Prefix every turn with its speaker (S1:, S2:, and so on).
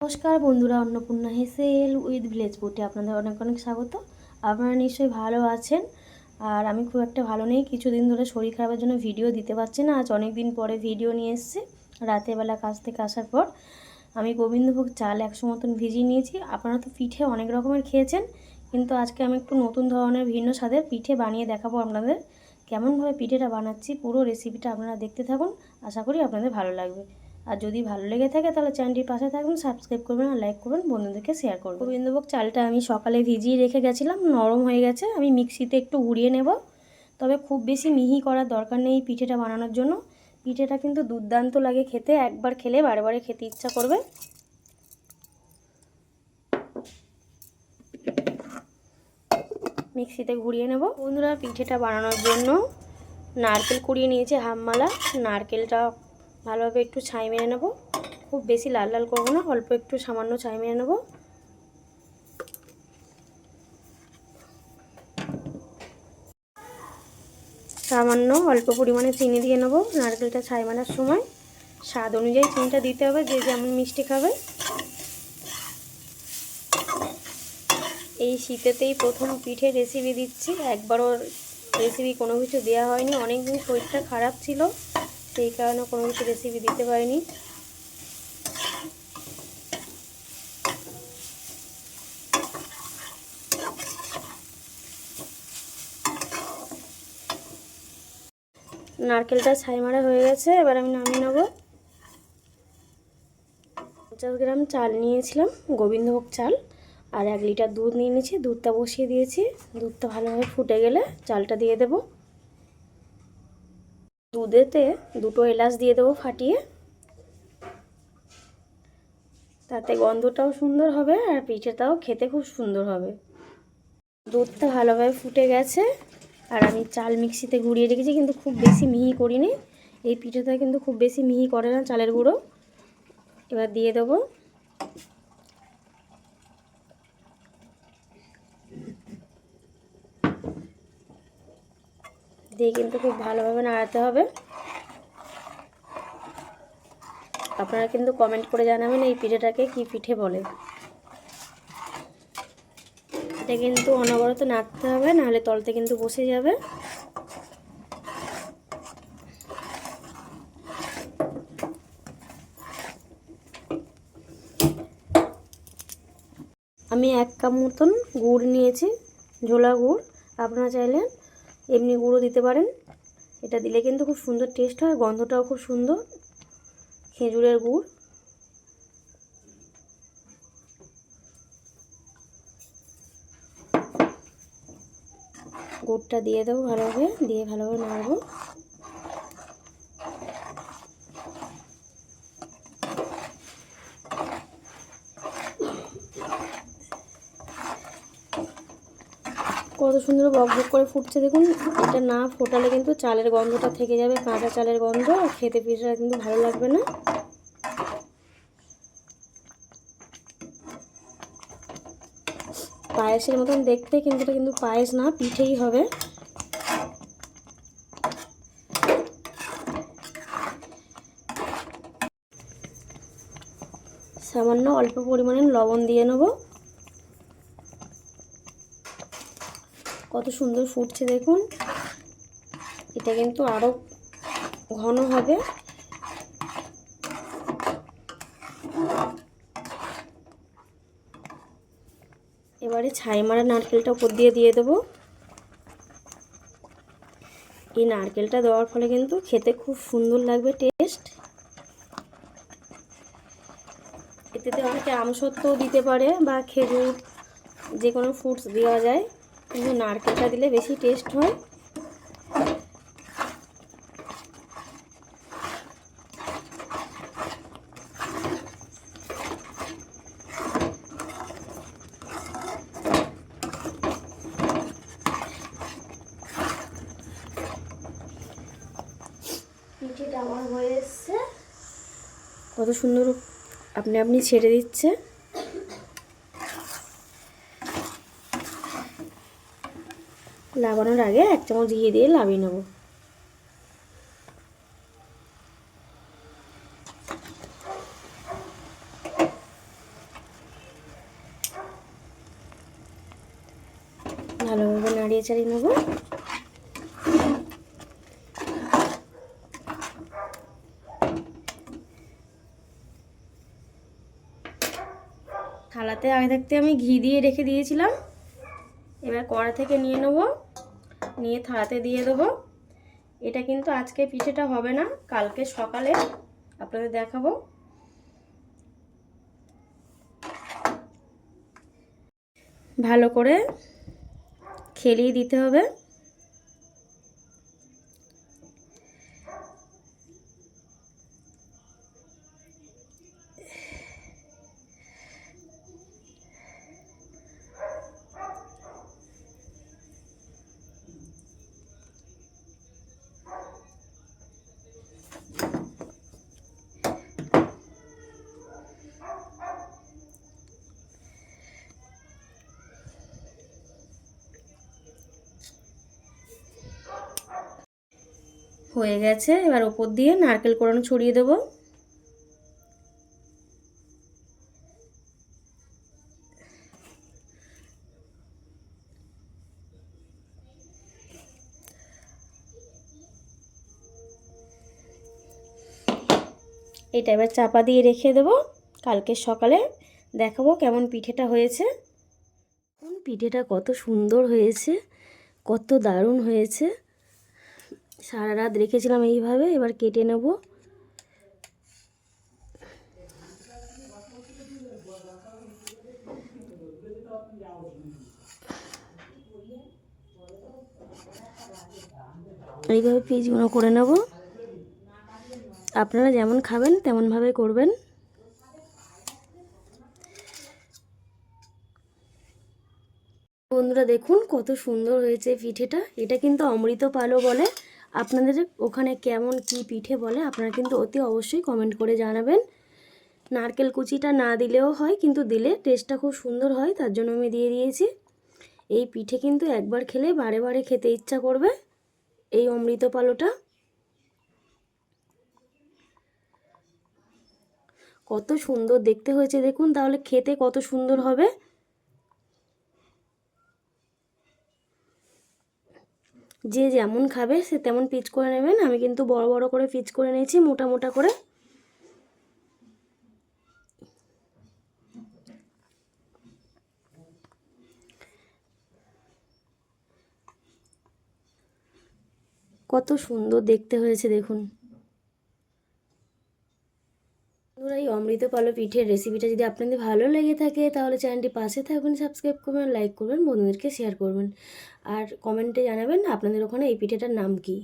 S1: নমস্কার বন্ধুরা, Annapurna হেসেল with village ফুডে আপনাদের অনেক অনেক স্বাগত। আপনারা নিশ্চয়ই ভালো আছেন, আর আমি খুব একটা ভালো নেই। কিছুদিন ধরে শরীর খারাপের জন্য ভিডিও দিতে পারছি না। আজ অনেক দিন পরে ভিডিও নিয়ে এসেছি। রাতের বেলা কাজ থেকে আসার পর আমি গোবিন্দভোগ চাল 100 মতন ভিজিয়ে নিয়েছি। আপনারা তো পিঠে অনেক রকমের খেয়েছেন, কিন্তু আজকে আমি একটু নতুন ধরনের ভিন্ন স্বাদের পিঠে বানিয়ে দেখাবো আপনাদের। কেমনভাবে পিঠেটা বানাচ্ছি পুরো রেসিপিটা আপনারা দেখতে থাকুন, আশা করি আপনাদের ভালো লাগবে। আর যদি ভালো লেগে থাকে তাহলে চ্যানেলটির পাশে থাকবেন, সাবস্ক্রাইব করবেন আর লাইক করবেন, বন্ধুদেরকে শেয়ার করবেন। গোবিন্দভোগ চালটা আমি সকালে ভিজিয়ে রেখে গেছিলাম, নরম হয়ে গেছে। আমি মিক্সিতে একটু গুঁড়িয়ে নেব, তবে খুব বেশি মিহি করার দরকার নেই পিঠেটা বানানোর জন্য। পিঠেটা কিন্তু দুর্দান্ত লাগে খেতে, একবার খেলে বারে বারে খেতে ইচ্ছা করবে। মিক্সিতে ঘুরিয়ে নেব। বন্ধুরা, পিঠেটা বানানোর জন্য নারকেল কুড়িয়ে নিয়েছি হাফ মালা। নারকেলটা ভালোভাবে একটু ছাই মেরে নেব। খুব বেশি লাল লাল করবো না, অল্প একটু সামান্য ছাই মেরে নেব। সামান্য অল্প পরিমাণে চিনি দিয়ে নেব নারকেলটা ছাই মারার সময়। স্বাদ অনুযায়ী চিনিটা দিতে হবে, যে যেমন মিষ্টি খাবে। এই শীতেতেই প্রথম পিঠে রেসিপি দিচ্ছি, একবারও রেসিপি কোনো কিছু দেওয়া হয়নি। অনেক দিন শরীরটা খারাপ ছিল, সেই কারণে কোনো কিছু রেসিপি দিতে পারিনি। নারকেলটা ছাই মারা হয়ে গেছে, এবার আমি নামিয়ে নেব। 50 গ্রাম চাল নিয়েছিলাম, গোবিন্দভোগ চাল, আর 1 লিটার দুধ নিয়ে নিয়েছি। দুধটা বসিয়ে দিয়েছি। দুধটা ভালোভাবে ফুটে গেলে চালটা দিয়ে দেব। দুধেতে 2টো এলাচ দিয়ে দেবো ফাটিয়ে, তাতে গন্ধটাও সুন্দর হবে আর পিঠেটাও খেতে খুব সুন্দর হবে। দুধটা ভালোভাবে ফুটে গেছে, আর আমি চাল মিক্সিতে গুঁড়িয়ে রেখেছি, কিন্তু খুব বেশি মিহি করিনি। এই পিঠেটা কিন্তু খুব বেশি মিহি করে না চালের গুঁড়ো। এবার দিয়ে দেবো। দিয়ে কিন্তু খুব ভালোভাবে নাড়াতে হবে। আপনারা কিন্তু কমেন্ট করে জানাবেন এই পিঠেটাকে কি পিঠে বলে। এটা কিন্তু অনবরত নাড়তে হবে, নাহলে তলতে কিন্তু বসে যাবে। আমি 1 কাপ মতন গুড় নিয়েছি, ঝোলা গুড়। আপনারা চাইলে এমনি গুঁড়ো দিতে পারেন। এটা দিলে কিন্তু খুব সুন্দর টেস্ট হয়, গন্ধটাও খুব সুন্দর। খেজুরের গুড়। গুড়টা দিয়ে দেবো ভালোভাবে, দিয়ে ভালোভাবে নাড়বো। কত সুন্দর বকবক করে ফুটছে দেখুন। এটা না ফোটালে কিন্তু চালের গন্ধটা থেকে যাবে, কাঁচা চালের গন্ধ, খেতে পিঠেটা কিন্তু ভালো লাগবে না। পায়েসের মতন দেখতে, কিন্তু এটা কিন্তু পায়েস না, পিঠেই হবে। সামান্য অল্প পরিমাণে লবণ দিয়ে নেব। কত সুন্দর ফুটছে দেখুন। এটা কিন্তু আরও ঘন হবে। এবারে ছাই মারা নারকেলটা উপর দিয়ে দেবো। এই নারকেলটা দেওয়ার ফলে কিন্তু খেতে খুব সুন্দর লাগবে টেস্ট। এতে অনেকে আমসত্ত্বও দিতে পারে বা খেজুর, যে কোনো ফ্রুটস দেওয়া যায়, কিন্তু নারকেলটা দিলে বেশি টেস্ট হয়। পিঠেটা আমার হয়ে এসছে, কত সুন্দর আপনি আপনি ছেড়ে দিচ্ছে। লাগানোর আগে 1 চামচ ঘি দিয়ে লাভিয়ে নেব। ভালোভাবে নাড়িয়ে চাড়িয়ে নেব। থালাতে আগে থাকতে আমি ঘি দিয়ে রেখে দিয়েছিলাম, এবার কড়া থেকে নিয়ে নেব, নিয়ে থালাতে দিয়ে দেবো। এটা কিন্তু আজকে পিঠেটা হবে না, কালকে সকালে আপনাদের দেখাবো। ভালো করে খেলিয়ে দিতে হবে। হয়ে গেছে, এবার ওপর দিয়ে নারকেল কোড়ানো ছড়িয়ে দেবো। এটা এবার চাপা দিয়ে রেখে দেবো, কালকে সকালে দেখাবো কেমন পিঠেটা হয়েছে। পিঠেটা কত সুন্দর হয়েছে, কত দারুণ হয়েছে। সারা রাত রেখেছিলাম এইভাবে, এবার কেটে নেব। এইভাবে পিসগুলো করে নেব। আপনারা যেমন খাবেন তেমনভাবে করবেন। বন্ধুরা দেখুন কত সুন্দর হয়েছে পিঠেটা। এটা কিন্তু অমৃত পালো বলে। আপনাদের ওখানে কেমন কি পিঠে বলে আপনারা কিন্তু অতি অবশ্যই কমেন্ট করে জানাবেন। নারকেল কুচিটা না দিলেও হয়, কিন্তু দিলে টেস্টটা খুব সুন্দর হয়, তার জন্য আমি দিয়ে দিয়েছি। এই পিঠে কিন্তু একবার খেলে বারে বারে খেতে ইচ্ছা করবে, এই অমৃত পালোটা। কত সুন্দর দেখতে হয়েছে দেখুন, তাহলে খেতে কত সুন্দর হবে। যে যেমন খাবে সে তেমন পিচ করে নেবেন। আমি কিন্তু বড় বড় করে পিচ করে নিয়েছি, মোটা মোটা করে। কত সুন্দর দেখতে হয়েছে দেখুন। বন্ধুরা এই অমৃত পালো পিঠের রেসিপিটা যদি আপনাদের ভালো লেগে থাকে তাহলে চ্যানেলটি পাশে থাকবেন, সাবস্ক্রাইব করবেন, লাইক করবেন, বন্ধুদেরকে শেয়ার করবেন, আর কমেন্টে জানাবেন আপনাদের ওখানে এই পিঠেটার নাম কি।